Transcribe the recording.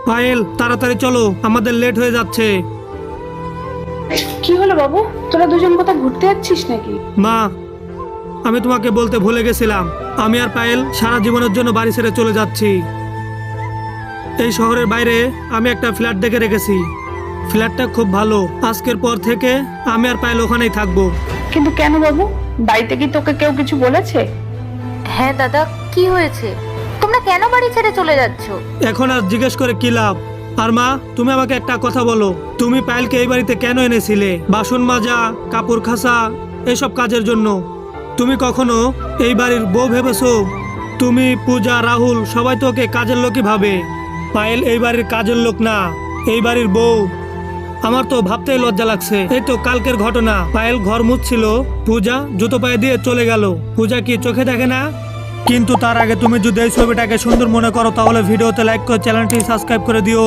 পায়েল তাড়াতাড়ি চলো, আমাদের লেট হয়ে যাচ্ছে। কি হলো বাবু, তোরা দুজন কোথাও ঘুরতে যাচ্ছিস নাকি? মা, আমি তোমাকে বলতে ভুলে গেছিলাম, আমি আর পায়েল সারা জীবনের জন্য বাড়ি ছেড়ে চলে যাচ্ছি। এই শহরের বাইরে আমি একটা ফ্ল্যাট দেখে রেখেছি। ফ্ল্যাটটা খুব ভালো। আজকের পর থেকে আমি আর পায়েল ওখানেই থাকবো। কিন্তু কেন বাবু, বাড়িতে কি তোকে কেউ কিছু বলেছে? হ্যাঁ দাদা, কি হয়েছে? তোমরা কেন বাড়ি ছেড়ে চলে যাচ্ছ? এখন আর জিজ্ঞেস করে কি লাভ? আর মা, তুমি আমাকে একটা কথা বলো, তুমি পায়েলকে এই বাড়িতে কেন এনেছিলে? বাসন মাজা, কাপড় খাসা, এসব কাজের জন্য। তুমি কখনো এই বাড়ির বউ ভেবেছো? তুমি, পূজা, রাহুল সবাই তো ওকে কাজের লোকই ভাবে। পায়েল এই বাড়ির কাজের লোক না, এই বাড়ির বউ। আমার তো ভাবতেই লজ্জা লাগছে। এই তো কালকের ঘটনা, পায়েল ঘর মুছছিল, পূজা জুতো পায়ে দিয়ে চলে গেল। পূজা কি চোখে দেখে না? কিন্তু তার আগে তুমি যদি এই ছবিটাকে সুন্দর মনে করো তাহলে ভিডিওতে লাইক করে চ্যানেলটি সাবস্ক্রাইব করে দিও।